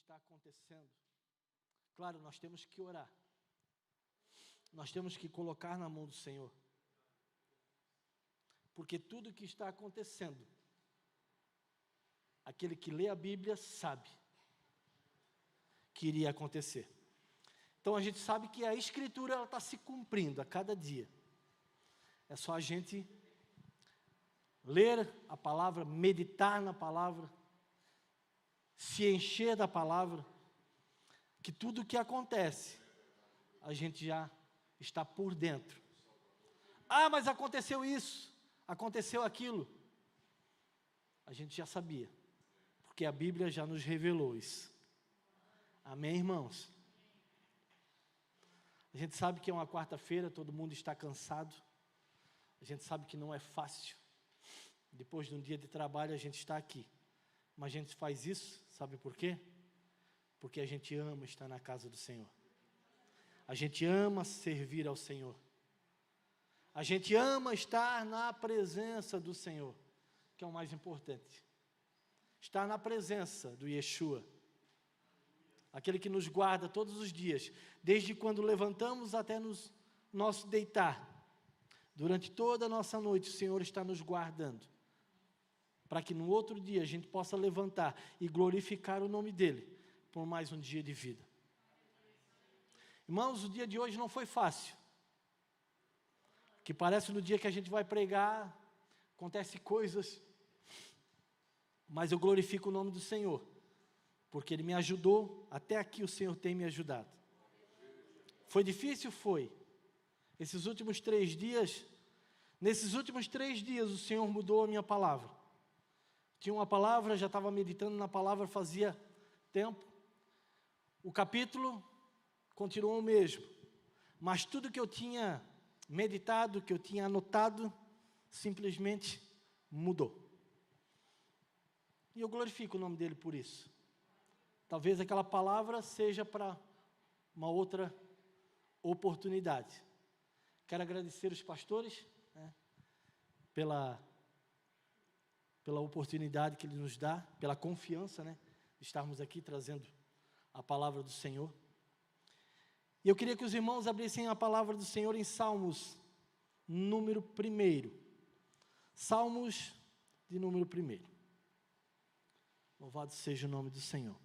está acontecendo, claro, nós temos que orar. Nós temos que colocar na mão do Senhor. Porque tudo que está acontecendo, aquele que lê a Bíblia sabe que iria acontecer. Então a gente sabe que a Escritura está se cumprindo a cada dia. É só a gente ler a palavra, meditar na palavra, se encher da palavra, que tudo o que acontece, a gente já está por dentro. Ah, mas aconteceu isso, aconteceu aquilo. A gente já sabia, porque a Bíblia já nos revelou isso. Amém, irmãos? A gente sabe que é uma quarta-feira, todo mundo está cansado. A gente sabe que não é fácil. Depois de um dia de trabalho, a gente está aqui. Mas a gente faz isso, sabe por quê? Porque a gente ama estar na casa do Senhor. A gente ama servir ao Senhor. A gente ama estar na presença do Senhor, que é o mais importante. Estar na presença do Yeshua, aquele que nos guarda todos os dias, desde quando levantamos até nosso deitar. Durante toda a nossa noite, o Senhor está nos guardando, para que no outro dia a gente possa levantar e glorificar o nome dEle, por mais um dia de vida. Irmãos, o dia de hoje não foi fácil. Que parece no dia que a gente vai pregar, acontece coisas, mas eu glorifico o nome do Senhor, porque Ele me ajudou, até aqui o Senhor tem me ajudado. Foi difícil? Foi. Nesses últimos 3 dias o Senhor mudou a minha palavra. Tinha uma palavra, já estava meditando na palavra fazia tempo. O capítulo continuou o mesmo, mas tudo que eu tinha meditado, que eu tinha anotado, simplesmente mudou. E eu glorifico o nome dEle por isso. Talvez aquela palavra seja para uma outra oportunidade. Quero agradecer os pastores, pela oportunidade que Ele nos dá, pela confiança, de estarmos aqui trazendo a palavra do Senhor. E eu queria que os irmãos abrissem a palavra do Senhor em Salmos, número 1. Salmos de número 1. Louvado seja o nome do Senhor.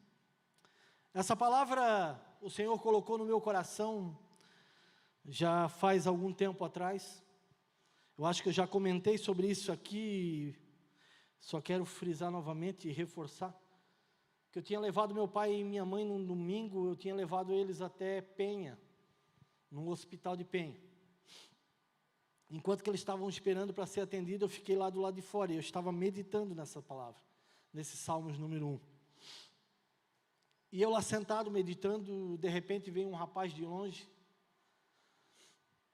Essa palavra o Senhor colocou no meu coração já faz algum tempo atrás. Eu acho que eu já comentei sobre isso aqui, só quero frisar novamente e reforçar, que eu tinha levado meu pai e minha mãe num domingo, eu tinha levado eles até Penha, num hospital de Penha. Enquanto que eles estavam esperando para ser atendido, eu fiquei lá do lado de fora, e eu estava meditando nessa palavra, nesse Salmos número 1. E eu lá sentado, meditando, de repente veio um rapaz de longe,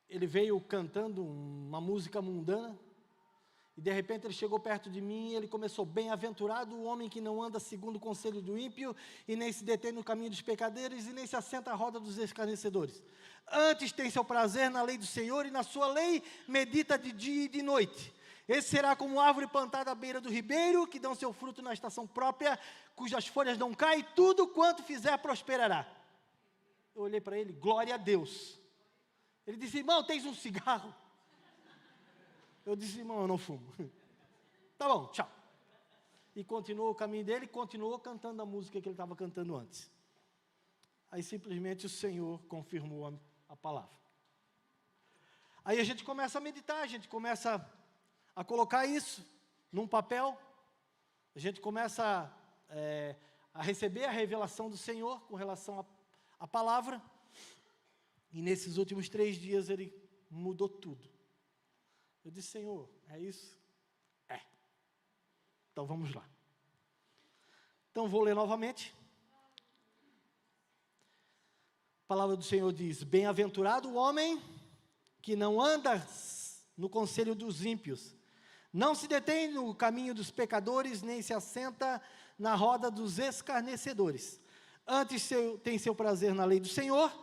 ele veio cantando uma música mundana, e de repente ele chegou perto de mim e ele começou: bem-aventurado o homem que não anda segundo o conselho do ímpio, e nem se detém no caminho dos pecadores, e nem se assenta à roda dos escarnecedores. Antes tem seu prazer na lei do Senhor, e na sua lei medita de dia e de noite. Esse será como árvore plantada à beira do ribeiro, que dão seu fruto na estação própria, cujas folhas não caem, tudo quanto fizer prosperará. Eu olhei para ele: glória a Deus. Ele disse: irmão, tens um cigarro? Eu disse: irmão, eu não fumo. Tá bom, tchau. E continuou o caminho dele, continuou cantando a música que ele estava cantando antes. Aí simplesmente o Senhor confirmou a palavra. Aí a gente começa a meditar, a gente começa a colocar isso num papel, a gente começa a receber a revelação do Senhor com relação à palavra, e nesses últimos 3 dias Ele mudou tudo. Eu disse: Senhor, é isso? É. Então vamos lá. Então vou ler novamente. A palavra do Senhor diz: bem-aventurado o homem que não anda no conselho dos ímpios, não se detém no caminho dos pecadores, nem se assenta na roda dos escarnecedores. Antes tem seu prazer na lei do Senhor,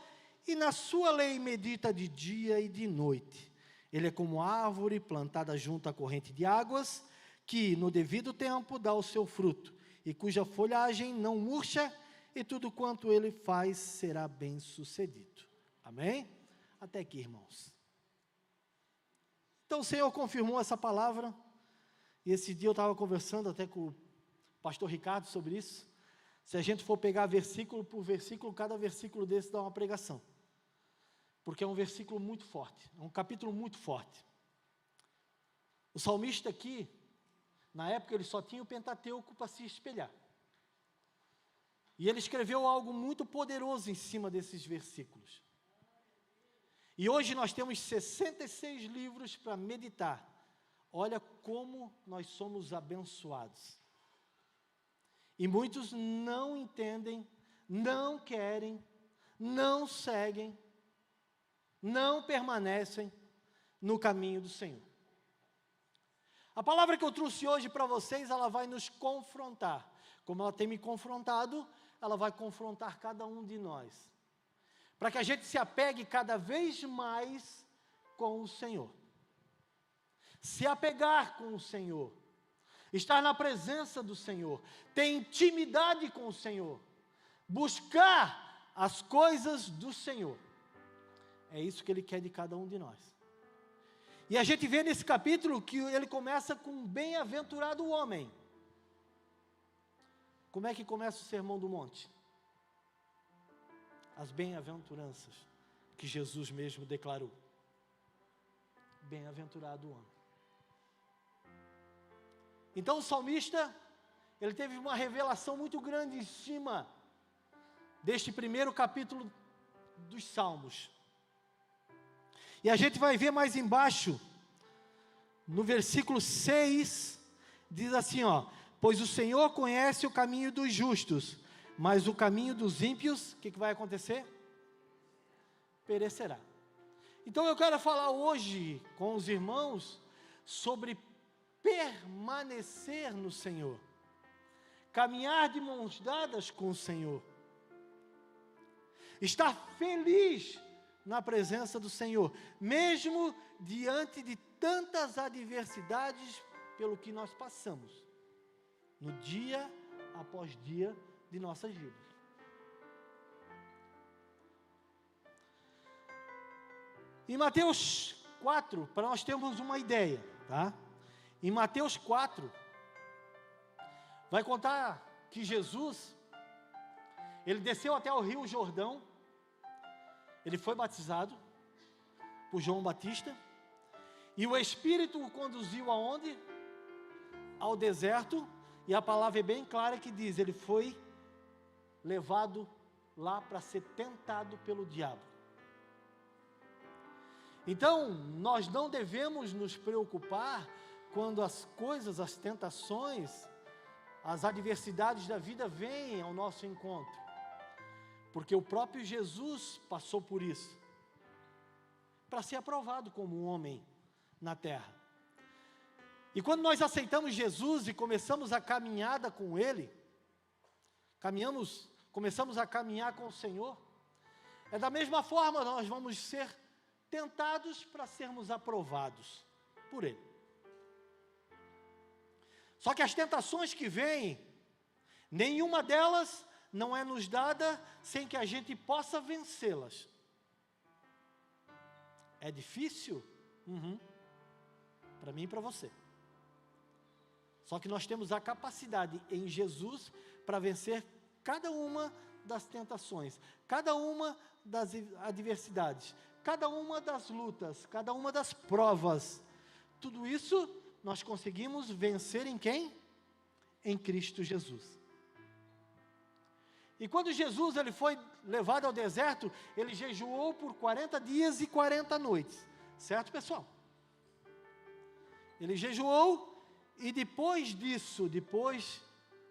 e na sua lei medita de dia e de noite. Ele é como árvore plantada junto à corrente de águas, que no devido tempo dá o seu fruto, e cuja folhagem não murcha, e tudo quanto ele faz será bem sucedido. Amém? Até aqui, irmãos. Então o Senhor confirmou essa palavra, e esse dia eu estava conversando até com o pastor Ricardo sobre isso. Se a gente for pegar versículo por versículo, cada versículo desse dá uma pregação. Porque é um versículo muito forte, é um capítulo muito forte. O salmista aqui, na época ele só tinha o Pentateuco para se espelhar. E ele escreveu algo muito poderoso em cima desses versículos. E hoje nós temos 66 livros para meditar. Olha como nós somos abençoados. E muitos não entendem, não querem, não seguem, não permanecem no caminho do Senhor. A palavra que eu trouxe hoje para vocês, ela vai nos confrontar. Como ela tem me confrontado, ela vai confrontar cada um de nós. Para que a gente se apegue cada vez mais com o Senhor. Se apegar com o Senhor. Estar na presença do Senhor. Ter intimidade com o Senhor. Buscar as coisas do Senhor. É isso que Ele quer de cada um de nós. E a gente vê nesse capítulo que ele começa com bem-aventurado o homem. Como é que começa o Sermão do Monte? As bem-aventuranças que Jesus mesmo declarou. Bem-aventurado o homem. Então o salmista, ele teve uma revelação muito grande em cima deste primeiro capítulo dos Salmos. E a gente vai ver mais embaixo, no versículo 6, diz assim, ó: pois o Senhor conhece o caminho dos justos, mas o caminho dos ímpios, o que vai acontecer? Perecerá. Então eu quero falar hoje com os irmãos sobre permanecer no Senhor, caminhar de mãos dadas com o Senhor, estar feliz na presença do Senhor, mesmo diante de tantas adversidades pelo que nós passamos, no dia após dia de nossas vidas. Em Mateus 4, para nós termos uma ideia, tá? Em Mateus 4, vai contar que Jesus, ele desceu até o Rio Jordão, ele foi batizado por João Batista, e o Espírito o conduziu aonde? Ao deserto, e a palavra é bem clara que diz, ele foi levado lá para ser tentado pelo diabo. Então, nós não devemos nos preocupar quando as coisas, as tentações, as adversidades da vida vêm ao nosso encontro. Porque o próprio Jesus passou por isso, para ser aprovado como um homem na terra. E quando nós aceitamos Jesus e começamos a caminhada com Ele, começamos a caminhar com o Senhor, é da mesma forma nós vamos ser tentados para sermos aprovados por Ele. Só que as tentações que vêm, nenhuma delas não é nos dada sem que a gente possa vencê-las. É difícil? Para mim e para você. Só que nós temos a capacidade em Jesus para vencer cada uma das tentações, cada uma das adversidades, cada uma das lutas, cada uma das provas. Tudo isso nós conseguimos vencer em quem? Em Cristo Jesus. E quando Jesus ele foi levado ao deserto, ele jejuou por 40 dias e 40 noites. Certo, pessoal? Ele jejuou e depois disso, depois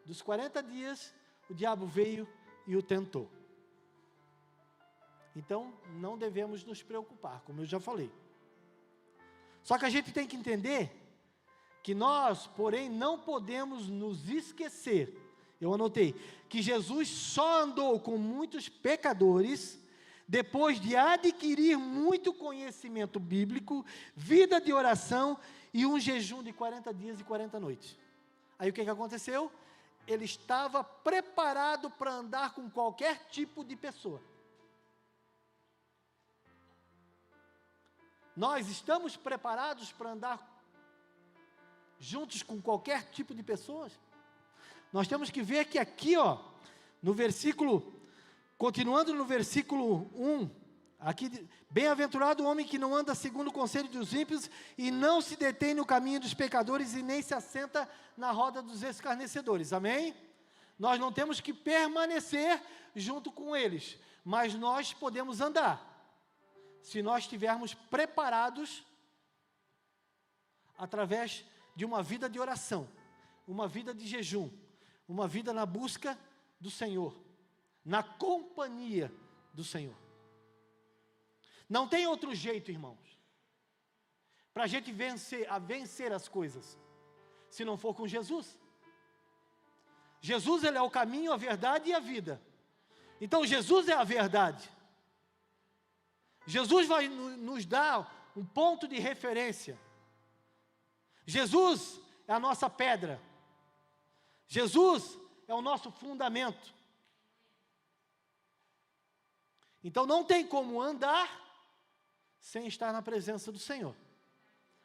dos 40 dias, o diabo veio e o tentou. Então, não devemos nos preocupar, como eu já falei. Só que a gente tem que entender que nós, porém, não podemos nos esquecer, eu anotei, que Jesus só andou com muitos pecadores depois de adquirir muito conhecimento bíblico, vida de oração e um jejum de 40 dias e 40 noites. Aí o que aconteceu? ele estava preparado para andar com qualquer tipo de pessoa. Nós estamos preparados para andar juntos com qualquer tipo de pessoas? Nós temos que ver que aqui, no versículo, continuando no versículo 1, aqui, bem-aventurado o homem que não anda segundo o conselho dos ímpios, e não se detém no caminho dos pecadores, e nem se assenta na roda dos escarnecedores, amém? Nós não temos que permanecer junto com eles, mas nós podemos andar, se nós estivermos preparados, através de uma vida de oração, uma vida de jejum, uma vida na busca do Senhor, na companhia do Senhor. Não tem outro jeito, irmãos, para a gente vencer as coisas, se não for com Jesus. Jesus, ele é o caminho, a verdade e a vida. Então, Jesus é a verdade. Jesus vai nos dar um ponto de referência. Jesus é a nossa pedra. Jesus é o nosso fundamento. Então, não tem como andar sem estar na presença do Senhor.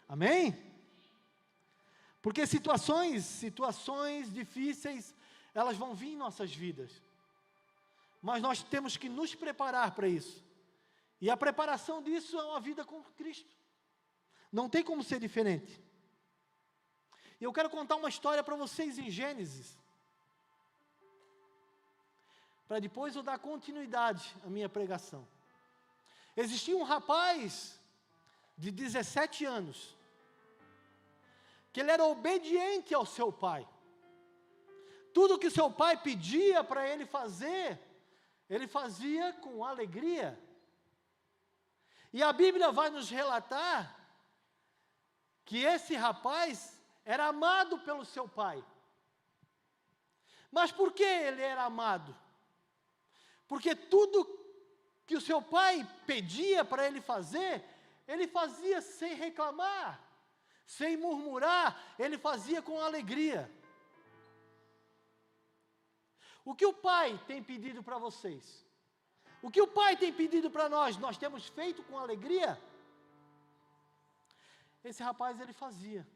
Amém? Porque situações difíceis, elas vão vir em nossas vidas. Mas nós temos que nos preparar para isso. E a preparação disso é uma vida com Cristo. Não tem como ser diferente. E eu quero contar uma história para vocês em Gênesis, para depois eu dar continuidade à minha pregação. Existia um rapaz de 17 anos, que ele era obediente ao seu pai. Tudo que seu pai pedia para ele fazer, ele fazia com alegria. E a Bíblia vai nos relatar que esse rapaz era amado pelo seu pai. Mas por que ele era amado? Porque tudo que o seu pai pedia para ele fazia sem reclamar, sem murmurar, ele fazia com alegria. O que o pai tem pedido para vocês? O que o pai tem pedido para nós? Nós temos feito com alegria? Esse rapaz, ele fazia.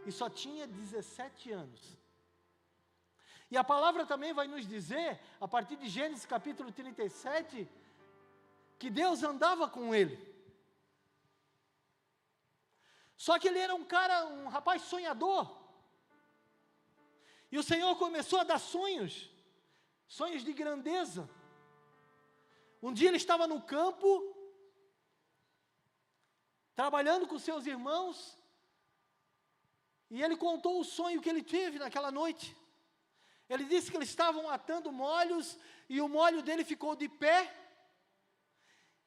E só tinha 17 anos. E a palavra também vai nos dizer, a partir de Gênesis capítulo 37, que Deus andava com ele. Só que ele era um rapaz sonhador. E o Senhor começou a dar sonhos de grandeza. Um dia ele estava no campo, trabalhando com seus irmãos, e ele contou o sonho que ele teve naquela noite. Ele disse que eles estavam atando molhos, e o molho dele ficou de pé,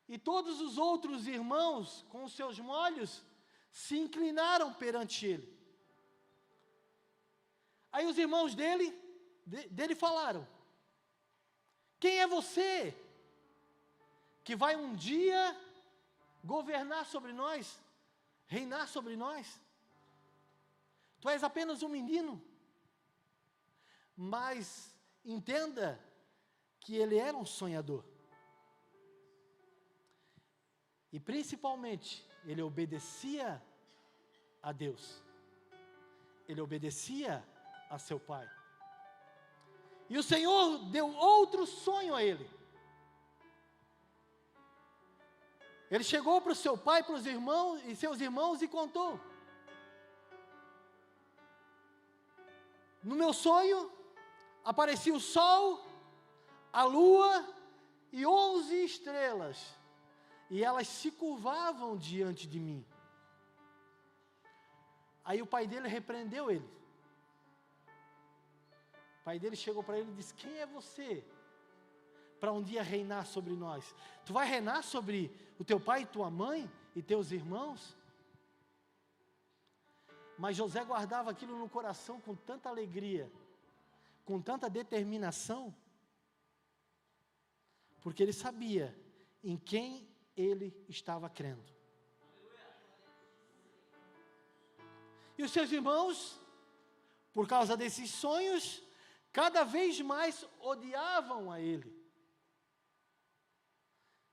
e todos os outros irmãos, com os seus molhos, se inclinaram perante ele. Aí os irmãos dele falaram: quem é você, que vai um dia governar sobre nós, reinar sobre nós? Tu és apenas um menino. Mas entenda que ele era um sonhador. E principalmente, ele obedecia a Deus. Ele obedecia a seu pai. E o Senhor deu outro sonho a ele. Ele chegou para o seu pai, para os irmãos e seus irmãos e contou: no meu sonho, aparecia o sol, a lua e 11 estrelas, e elas se curvavam diante de mim. Aí o pai dele repreendeu ele. O pai dele chegou para ele e disse: quem é você para um dia reinar sobre nós? Tu vai reinar sobre o teu pai e tua mãe e teus irmãos? Mas José guardava aquilo no coração com tanta alegria, com tanta determinação, porque ele sabia em quem ele estava crendo. E os seus irmãos, por causa desses sonhos, cada vez mais odiavam a ele.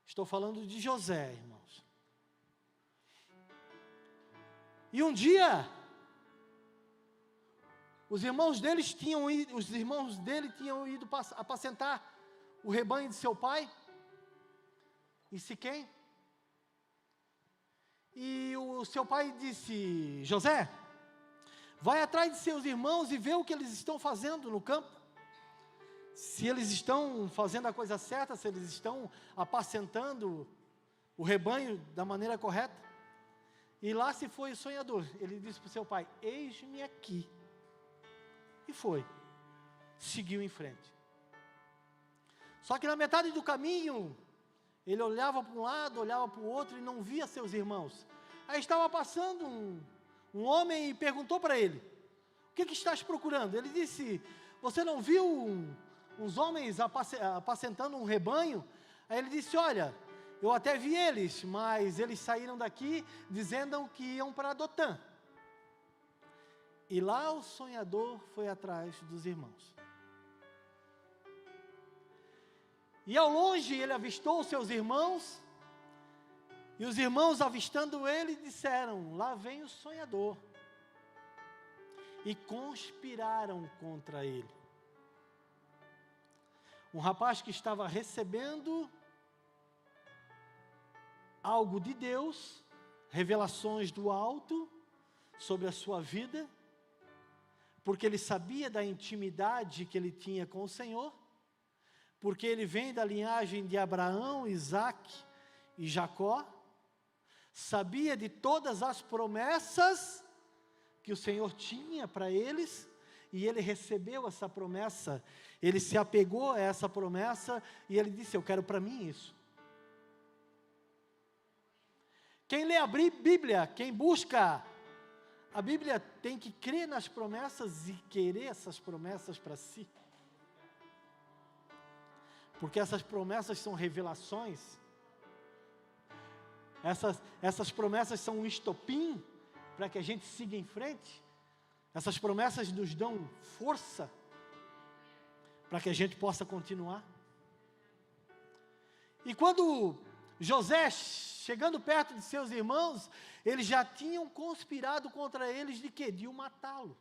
Estou falando de José, irmãos. E um dia, os irmãos dele tinham ido apacentar o rebanho de seu pai, em Siquém. E o seu pai disse: José, vai atrás de seus irmãos e vê o que eles estão fazendo no campo. Se eles estão fazendo a coisa certa, se eles estão apacentando o rebanho da maneira correta. E lá se foi o sonhador. Ele disse para o seu pai: eis-me aqui. E foi. Seguiu em frente. Só que na metade do caminho, ele olhava para um lado, olhava para o outro e não via seus irmãos. Aí estava passando um homem e perguntou para ele: o que estás procurando? Ele disse: você não viu uns homens apacentando um rebanho? Aí ele disse: olha, eu até vi eles, mas eles saíram daqui dizendo que iam para Dotã. E lá o sonhador foi atrás dos irmãos. E ao longe ele avistou os seus irmãos, e os irmãos, avistando ele, disseram: lá vem o sonhador. E conspiraram contra ele. Um rapaz que estava recebendo algo de Deus, revelações do alto sobre a sua vida, porque ele sabia da intimidade que ele tinha com o Senhor, porque ele vem da linhagem de Abraão, Isaque e Jacó, sabia de todas as promessas que o Senhor tinha para eles, e ele recebeu essa promessa, ele se apegou a essa promessa, e ele disse: eu quero para mim isso. Quem lê a Bíblia, quem busca a Bíblia, tem que crer nas promessas e querer essas promessas para si. Porque essas promessas são revelações, essas promessas são um estopim para que a gente siga em frente. Essas promessas nos dão força para que a gente possa continuar. E quando José, chegando perto de seus irmãos, eles já tinham conspirado contra eles de quê? De o matá-lo.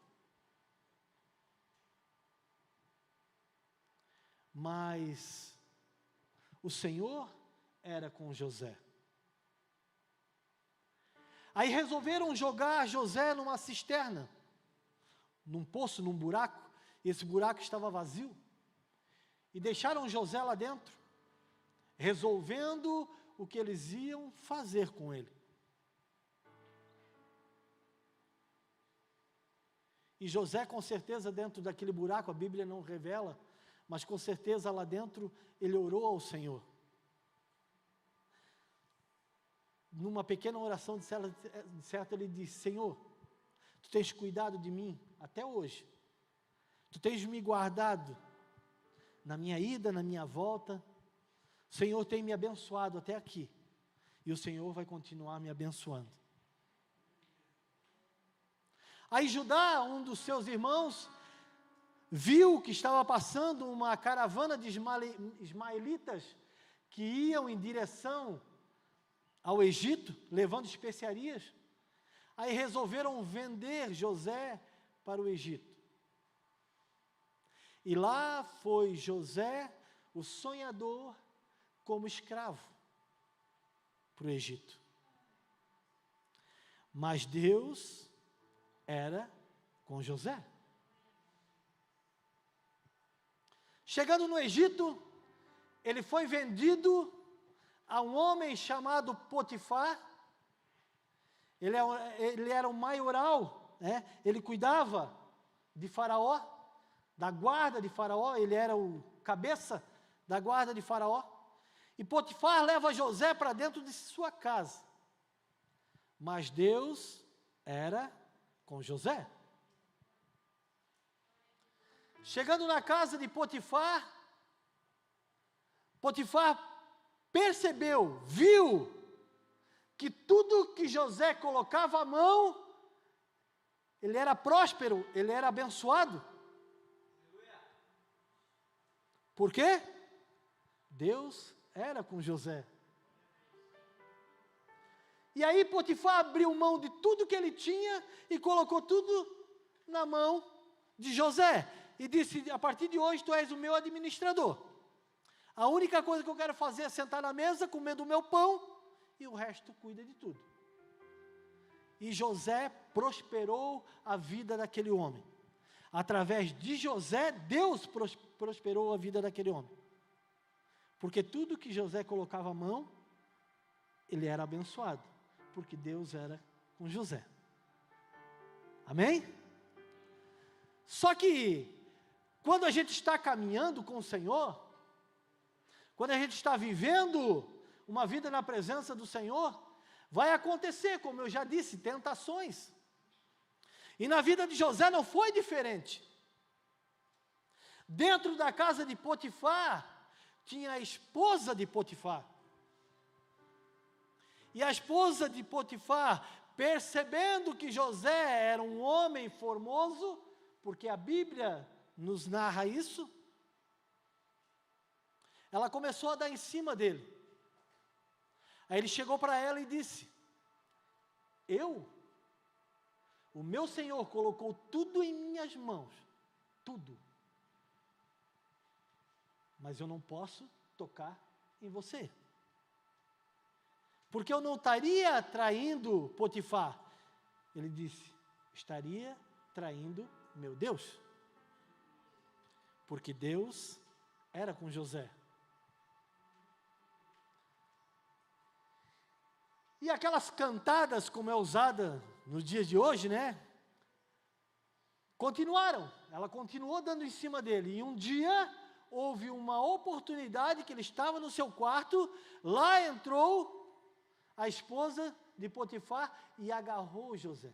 Mas o Senhor era com José. Aí resolveram jogar José numa cisterna, num poço, num buraco, e esse buraco estava vazio, e deixaram José lá dentro, resolvendo o que eles iam fazer com ele. E José, com certeza, dentro daquele buraco, a Bíblia não revela, mas com certeza lá dentro, ele orou ao Senhor. Numa pequena oração de certo, ele disse: Senhor, Tu tens cuidado de mim até hoje. Tu tens me guardado na minha ida, na minha volta. O Senhor tem me abençoado até aqui. E o Senhor vai continuar me abençoando. Aí Judá, um dos seus irmãos, viu que estava passando uma caravana de ismaelitas que iam em direção ao Egito, levando especiarias. Aí resolveram vender José para o Egito. E lá foi José, o sonhador, como escravo para o Egito. Mas Deus era com José. Chegando no Egito, ele foi vendido a um homem chamado Potifar. Ele era um maioral, né? Ele cuidava de Faraó, da guarda de Faraó, ele era o cabeça da guarda de Faraó. E Potifar leva José para dentro de sua casa. Mas Deus era com José. Chegando na casa de Potifar, Potifar percebeu, viu, que tudo que José colocava a mão, ele era próspero, ele era abençoado. Por quê? Deus era com José. E aí Potifar abriu mão de tudo que ele tinha e colocou tudo na mão de José. E disse, a partir de hoje tu és o meu administrador. A única coisa que eu quero fazer é sentar na mesa, comer do meu pão, e o resto cuida de tudo. E José prosperou a vida daquele homem. Através de José, Deus prosperou a vida daquele homem. Porque tudo que José colocava a mão, ele era abençoado. Porque Deus era com José. Amém? Só que, quando a gente está caminhando com o Senhor, quando a gente está vivendo uma vida na presença do Senhor, vai acontecer, como eu já disse, tentações. E na vida de José não foi diferente. Dentro da casa de Potifar, tinha a esposa de Potifar. E a esposa de Potifar, percebendo que José era um homem formoso, porque a Bíblia nos narra isso, ela começou a dar em cima dele. Aí ele chegou para ela e disse, o meu Senhor colocou tudo em minhas mãos, tudo, mas eu não posso tocar em você. Porque eu não estaria traindo Potifar. Ele disse, estaria traindo meu Deus. Porque Deus era com José. E aquelas cantadas, como é usada nos dias de hoje, né? Continuaram. Ela continuou dando em cima dele. E um dia, houve uma oportunidade que ele estava no seu quarto. Lá entrou a esposa de Potifar e agarrou José.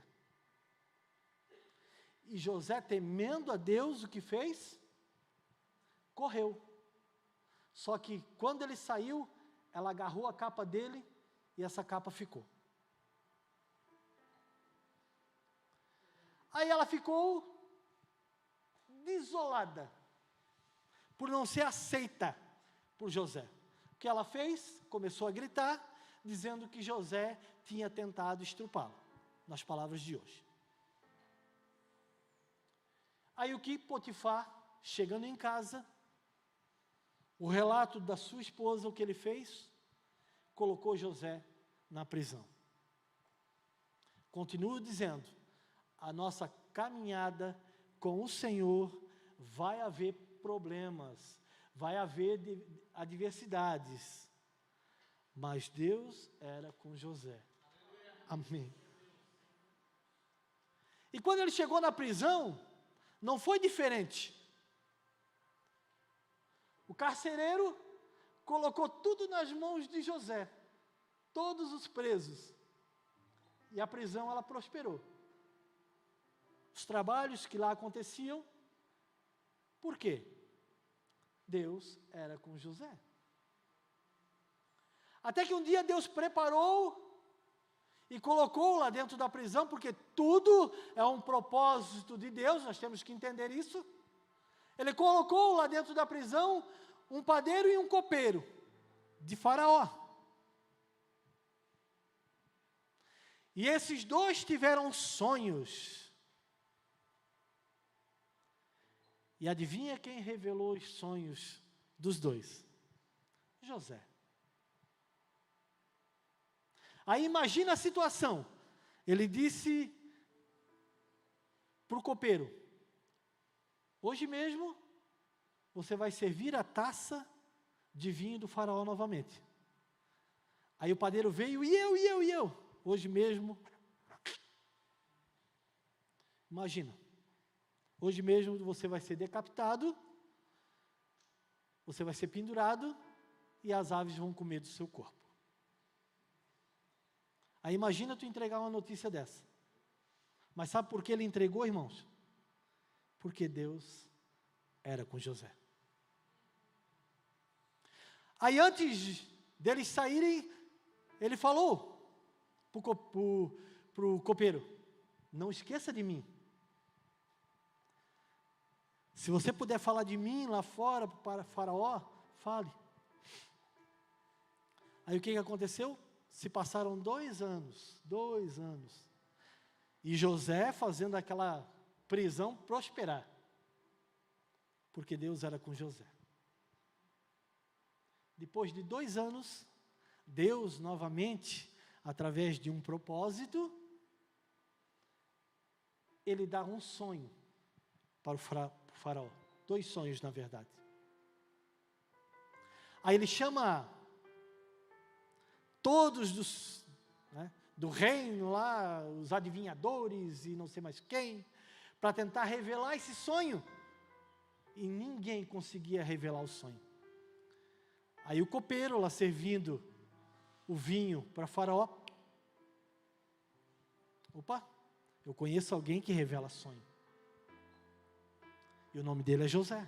E José, temendo a Deus, o que fez? Correu. Só que quando ele saiu, ela agarrou a capa dele e essa capa ficou. Aí ela ficou desolada por não ser aceita por José. O que ela fez? Começou a gritar, dizendo que José tinha tentado estrupá-lo, nas palavras de hoje. Aí o que Potifar, chegando em casa, o relato da sua esposa, o que ele fez? Colocou José na prisão. Continuo dizendo, a nossa caminhada com o Senhor vai haver problemas, vai haver adversidades, mas Deus era com José. Amém. E quando ele chegou na prisão, não foi diferente. O carcereiro colocou tudo nas mãos de José, todos os presos. E a prisão, ela prosperou. Os trabalhos que lá aconteciam, por quê? Deus era com José. Até que um dia Deus preparou e colocou lá dentro da prisão, porque tudo é um propósito de Deus, nós temos que entender isso. Ele colocou lá dentro da prisão um padeiro e um copeiro de Faraó. E esses dois tiveram sonhos. E adivinha quem revelou os sonhos dos dois? José. Aí imagina a situação. Ele disse para o copeiro, hoje mesmo você vai servir a taça de vinho do faraó novamente. Aí o padeiro veio, e eu. Hoje mesmo, imagina, hoje mesmo você vai ser decapitado, você vai ser pendurado, e as aves vão comer do seu corpo. Aí imagina tu entregar uma notícia dessa. Mas sabe por que ele entregou, irmãos? Porque Deus era com José. Aí antes deles saírem, ele falou para o copeiro, não esqueça de mim. Se você puder falar de mim lá fora para Faraó, fale. Aí o que aconteceu? Se passaram 2 anos, e José fazendo aquela prisão prosperar, porque Deus era com José. Depois de 2 anos, Deus novamente, através de um propósito, Ele dá um sonho para o Faraó, 2 sonhos na verdade. Aí Ele chama todos do reino lá, os adivinhadores e não sei mais quem, para tentar revelar esse sonho. E ninguém conseguia revelar o sonho. Aí o copeiro lá servindo o vinho para Faraó. Opa, eu conheço alguém que revela sonho. E o nome dele é José.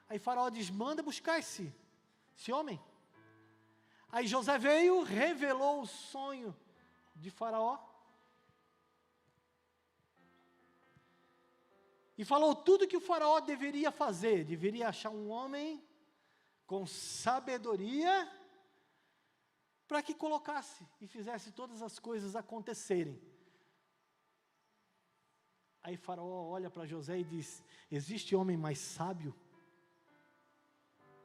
Aí Faraó diz, manda buscar esse homem. Aí José veio, revelou o sonho de Faraó. E falou tudo que o Faraó deveria fazer. Deveria achar um homem com sabedoria para que colocasse e fizesse todas as coisas acontecerem. Aí Faraó olha para José e diz, existe homem mais sábio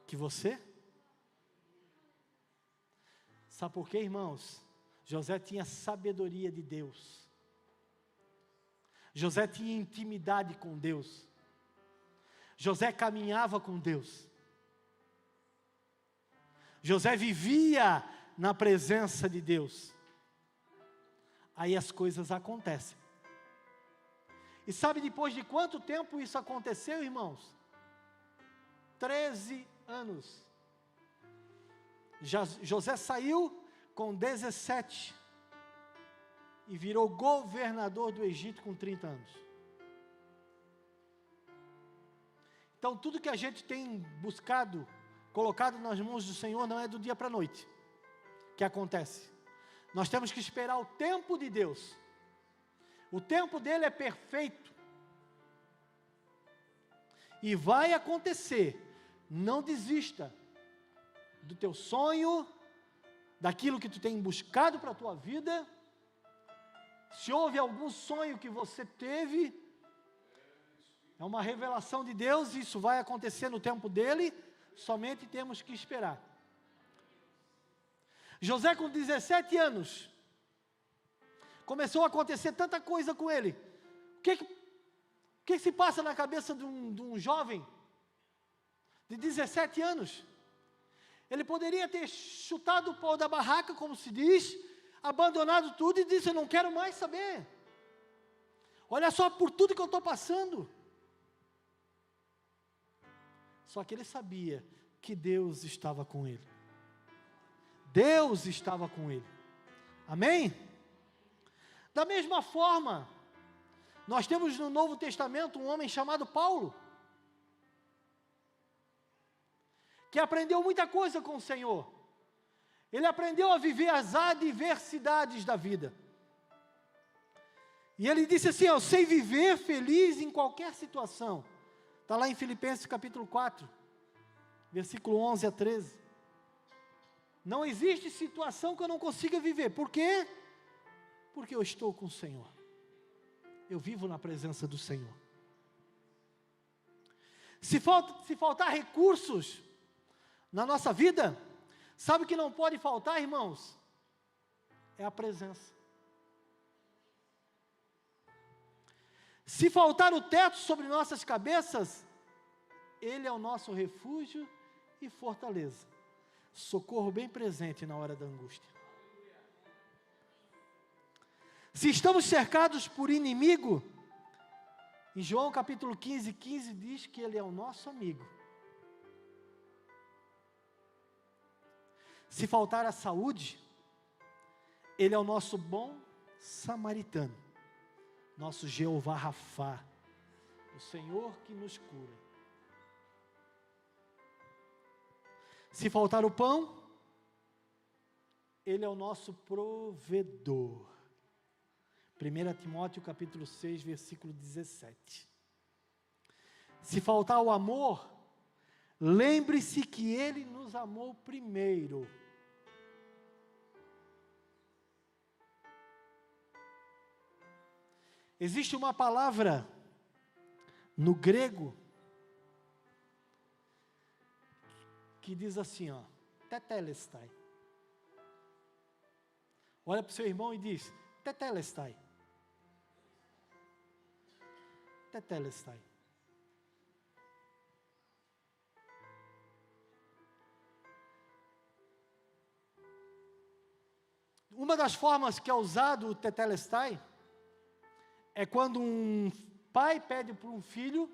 que você? Sabe por quê, irmãos? José tinha sabedoria de Deus. José tinha intimidade com Deus. José caminhava com Deus. José vivia na presença de Deus. Aí as coisas acontecem. E sabe depois de quanto tempo isso aconteceu, irmãos? 13 anos. José saiu com 17 e virou governador do Egito com 30 anos. Então tudo que a gente tem buscado, colocado nas mãos do Senhor, não é do dia para a noite que acontece. Nós temos que esperar o tempo de Deus. O tempo dele é perfeito. E vai acontecer. Não desista do teu sonho, daquilo que tu tem buscado para a tua vida. Se houve algum sonho que você teve, é uma revelação de Deus, isso vai acontecer no tempo dele, somente temos que esperar. José com 17 anos, começou a acontecer tanta coisa com ele. O que se passa na cabeça de um jovem de 17 anos? Ele poderia ter chutado o pau da barraca, como se diz, abandonado tudo e disse, eu não quero mais saber. Olha só por tudo que eu estou passando. Só que ele sabia que Deus estava com ele. Deus estava com ele. Amém? Da mesma forma, nós temos no Novo Testamento um homem chamado Paulo, que aprendeu muita coisa com o Senhor. Ele aprendeu a viver as adversidades da vida. E ele disse assim, eu sei viver feliz em qualquer situação. Está lá em Filipenses capítulo 4, versículo 11 a 13. Não existe situação que eu não consiga viver. Por quê? Porque eu estou com o Senhor. Eu vivo na presença do Senhor. Se faltar recursos na nossa vida, sabe o que não pode faltar, irmãos? É a presença. Se faltar o teto sobre nossas cabeças, Ele é o nosso refúgio e fortaleza. Socorro bem presente na hora da angústia. Se estamos cercados por inimigo, em João capítulo 15, 15 diz que Ele é o nosso amigo. Se faltar a saúde, Ele é o nosso bom samaritano, nosso Jeová Rafá, o Senhor que nos cura. Se faltar o pão, Ele é o nosso provedor. 1 Timóteo capítulo 6, versículo 17. Se faltar o amor, lembre-se que Ele nos amou primeiro. Existe uma palavra no grego que diz assim, ó, tetelestai. Olha para o seu irmão e diz, tetelestai. Tetelestai. Uma das formas que é usado o tetelestai é quando um pai pede para um filho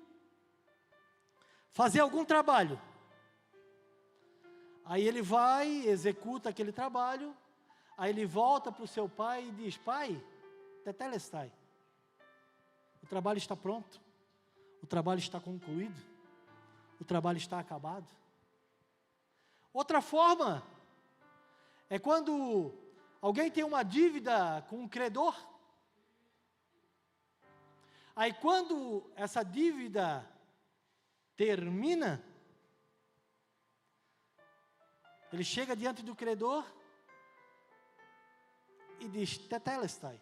fazer algum trabalho. Aí ele vai, executa aquele trabalho, aí ele volta para o seu pai e diz, pai, tetelestai. O trabalho está pronto, o trabalho está concluído, o trabalho está acabado. Outra forma é quando alguém tem uma dívida com um credor. Aí quando essa dívida termina, ele chega diante do credor e diz, tetelestai,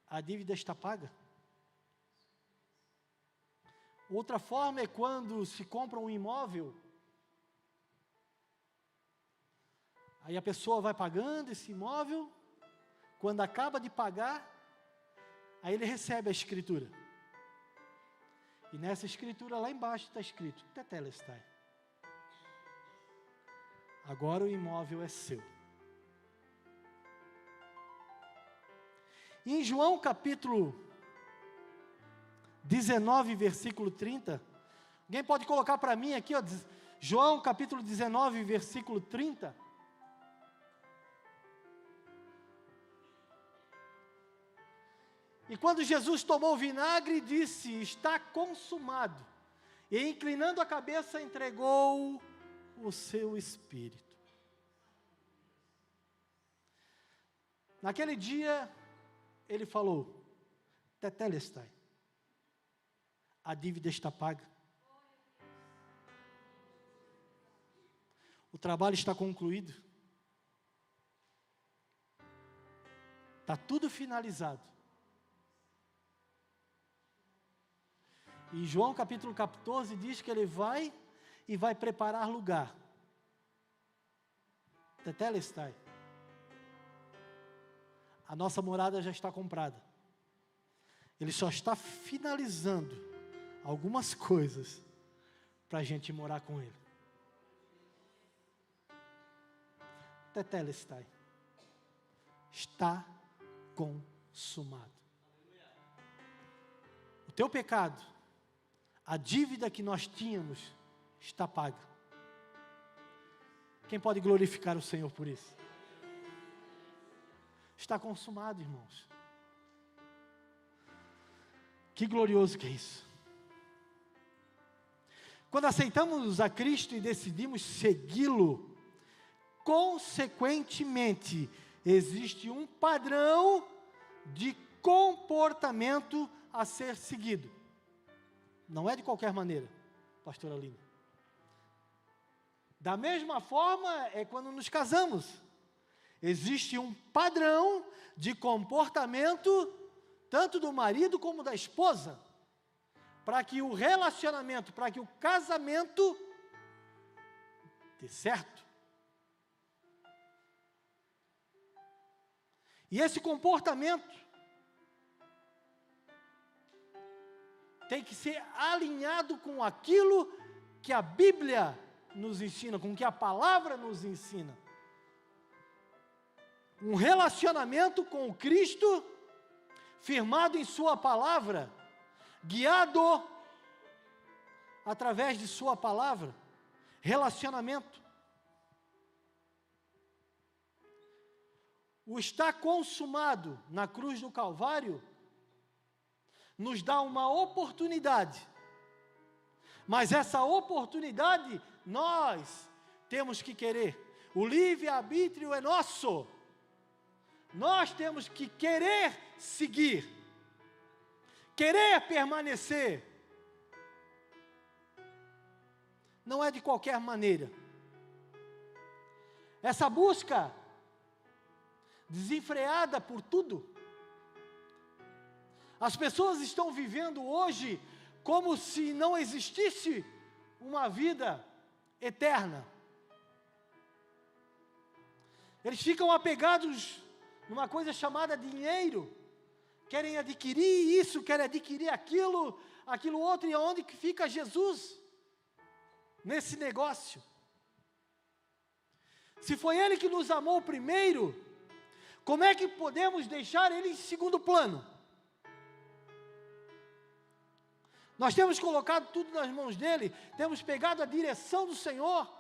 a dívida está paga. Outra forma é quando se compra um imóvel, aí a pessoa vai pagando esse imóvel, quando acaba de pagar, aí ele recebe a escritura. E nessa escritura lá embaixo está escrito, tetelestai. Agora o imóvel é seu. E em João capítulo 19, versículo 30, alguém pode colocar para mim aqui, ó, João capítulo 19, versículo 30. E quando Jesus tomou o vinagre, disse, está consumado. E inclinando a cabeça, entregou o seu espírito. Naquele dia, ele falou, tetelestai, a dívida está paga. O trabalho está concluído. Está tudo finalizado. E João capítulo 14 diz que ele vai e vai preparar lugar. Tetelestai. A nossa morada já está comprada. Ele só está finalizando algumas coisas para a gente morar com Ele. Tetelestai. Está consumado. O teu pecado, a dívida que nós tínhamos, está paga. Quem pode glorificar o Senhor por isso? Está consumado, irmãos. Que glorioso que é isso. Quando aceitamos a Cristo e decidimos segui-lo, consequentemente, existe um padrão de comportamento a ser seguido. Não é de qualquer maneira, pastora Lina. Da mesma forma é quando nos casamos. Existe um padrão de comportamento, tanto do marido como da esposa, para que o relacionamento, para que o casamento dê certo. E esse comportamento tem que ser alinhado com aquilo que a Bíblia nos ensina, com o que a palavra nos ensina. Um relacionamento com o Cristo, firmado em sua palavra, guiado através de sua palavra, relacionamento. O estar consumado na cruz do Calvário nos dá uma oportunidade, mas essa oportunidade nós temos que querer. O livre-arbítrio é nosso, Nós temos que querer seguir, querer permanecer. Não é de qualquer maneira. Essa busca desenfreada por tudo. As pessoas estão vivendo hoje como se não existisse uma vida eterna. Eles ficam apegados numa coisa chamada dinheiro. Querem adquirir isso, querem adquirir aquilo, aquilo outro. E aonde que fica Jesus? Nesse negócio. Se foi Ele que nos amou primeiro, como é que podemos deixar Ele em segundo plano? Nós temos colocado tudo nas mãos dEle, temos pegado a direção do Senhor.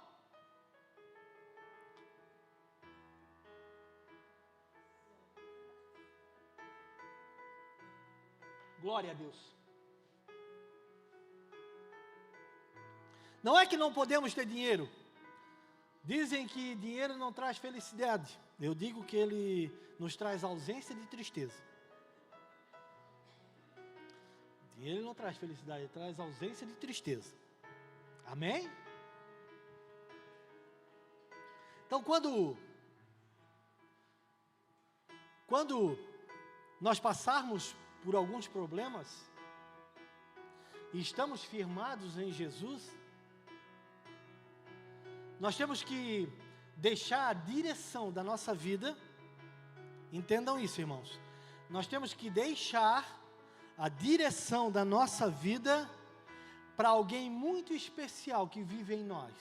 Glória a Deus. Não é que não podemos ter dinheiro. Dizem que dinheiro não traz felicidade. Eu digo que ele nos traz ausência de tristeza. Dinheiro não traz felicidade, ele traz ausência de tristeza. Amém? Então, quando nós passarmos por alguns problemas e estamos firmados em Jesus, nós temos que deixar a direção da nossa vida. Entendam isso, irmãos. Nós temos que deixar a direção da nossa vida para alguém muito especial que vive em nós,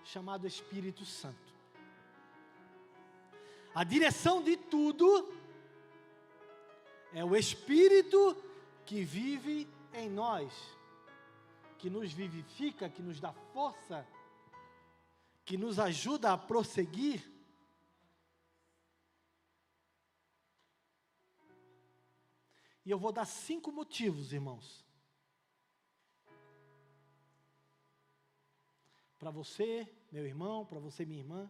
chamado Espírito Santo. A direção de tudo é o Espírito que vive em nós, que nos vivifica, que nos dá força, que nos ajuda a prosseguir. E eu vou dar 5 motivos, irmãos, para você, meu irmão, para você, minha irmã,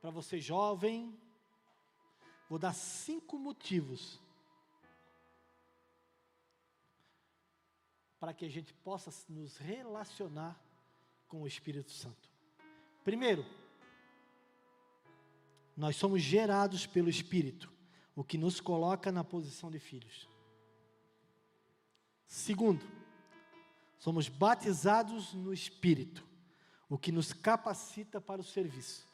para você, jovem. Vou dar 5 motivos para que a gente possa nos relacionar com o Espírito Santo. Primeiro, nós somos gerados pelo Espírito, o que nos coloca na posição de filhos. Segundo, somos batizados no Espírito, o que nos capacita para o serviço.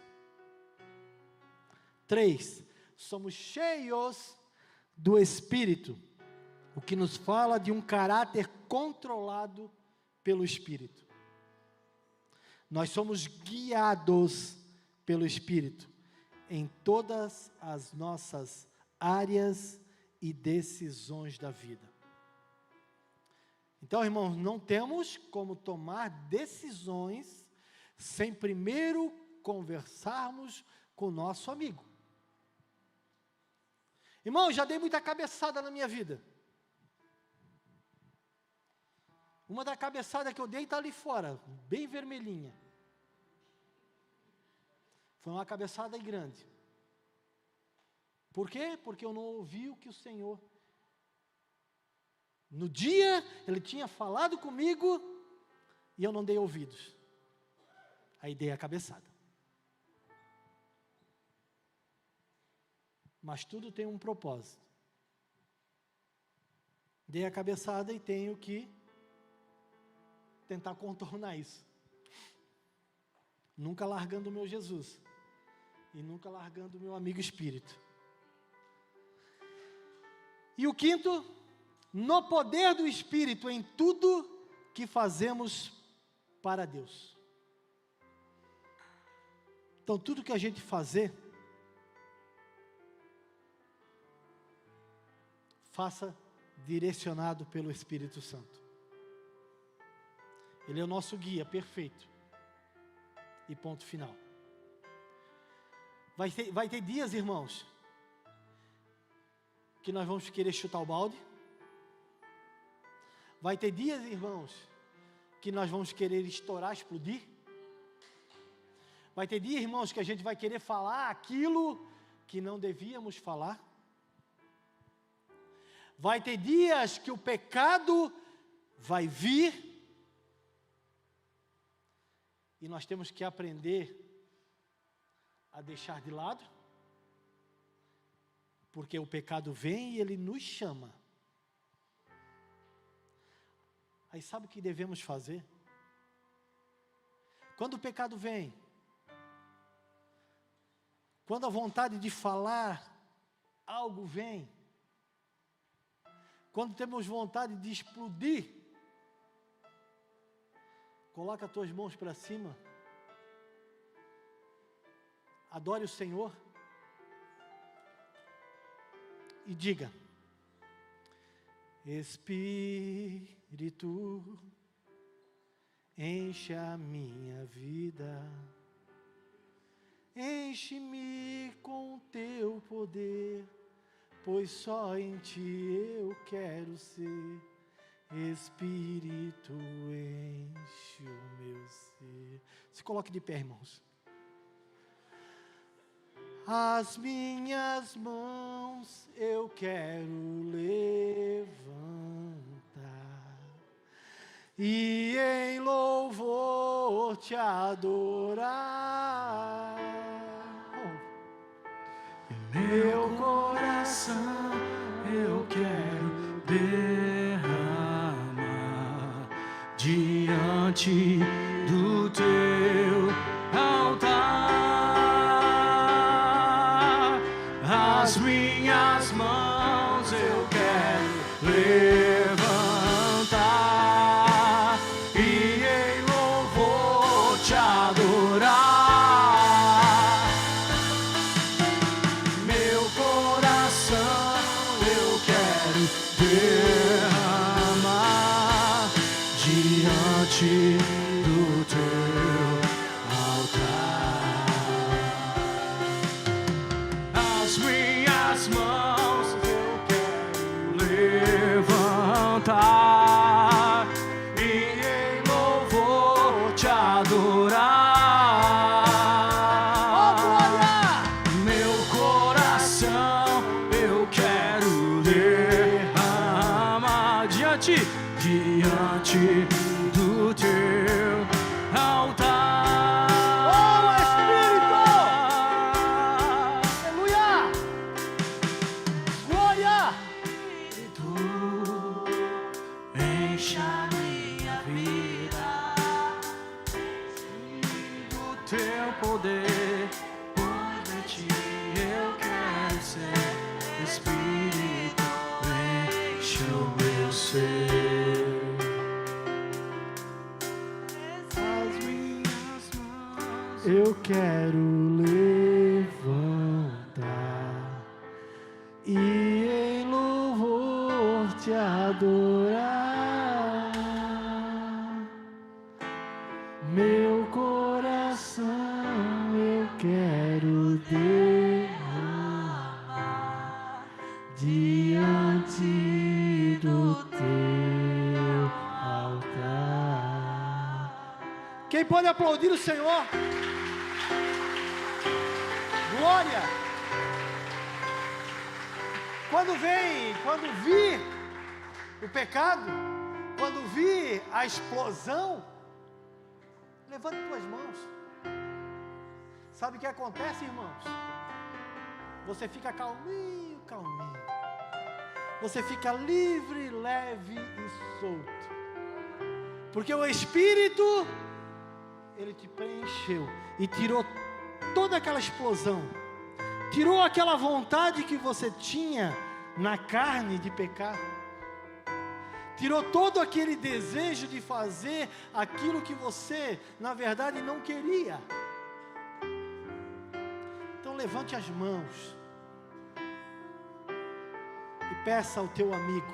3, somos cheios do Espírito, o que nos fala de um caráter controlado pelo Espírito. Nós somos guiados pelo Espírito em todas as nossas áreas e decisões da vida. Então, irmãos, não temos como tomar decisões sem primeiro conversarmos com o nosso amigo. Irmão, já dei muita cabeçada na minha vida. Uma da cabeçada que eu dei está ali fora, bem vermelhinha. Foi uma cabeçada grande. Por quê? Porque eu não ouvi o que o Senhor... No dia, Ele tinha falado comigo, e eu não dei ouvidos. Aí dei a cabeçada. Mas tudo tem um propósito. Dei a cabeçada e tenho que tentar contornar isso. Nunca largando o meu Jesus. E nunca largando o meu amigo Espírito. E o quinto, no poder do Espírito em tudo que fazemos para Deus. Então, tudo que a gente fazer, faça direcionado pelo Espírito Santo. Ele é o nosso guia perfeito. E ponto final. Vai ter dias, irmãos, que nós vamos querer chutar o balde. Vai ter dias, irmãos, que nós vamos querer estourar, explodir. Vai ter dias, irmãos, que a gente vai querer falar aquilo que não devíamos falar. Vai ter dias que o pecado vai vir e nós temos que aprender a deixar de lado, porque o pecado vem e ele nos chama. Aí sabe o que devemos fazer? Quando o pecado vem, quando a vontade de falar algo vem, quando temos vontade de explodir, coloca as tuas mãos para cima, adore o Senhor e diga: Espírito, enche a minha vida, enche-me com teu poder, pois só em ti eu quero ser. Espírito, enche o meu ser. Se coloque de pé, irmãos. As minhas mãos eu quero levantar e em louvor te adorar. Meu coração eu quero derramar diante do teu altar. As minhas mãos eu quero levantar e em louvor te adorar. Derramar diante do teu altar. As minhas mãos eu quero levantar e em louvor te adorar. Oh, glória! Meu coração eu quero derramar diante do teu altar. Oh, Espírito! Aleluia! Glória! Tu enche a minha vida do teu poder, pois de ti eu quero ser. Espírito, enche o meu ser. As minhas mãos Eu quero levantar e em louvor te adorar. Meu coração eu quero derramar diante do teu altar. Quem pode aplaudir o Senhor? Glória! Quando vir o pecado, quando vir a explosão, levante tuas mãos. Sabe o que acontece, irmãos? Você fica calminho, calminho. Você fica livre, leve e solto. Porque o Espírito, ele te preencheu e tirou toda aquela explosão. Tirou aquela vontade que você tinha na carne de pecar. Tirou todo aquele desejo de fazer aquilo que você, na verdade, não queria. Então levante as mãos e peça ao teu amigo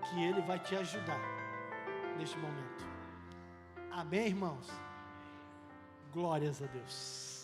que ele vai te ajudar neste momento. Amém, irmãos? Glórias a Deus.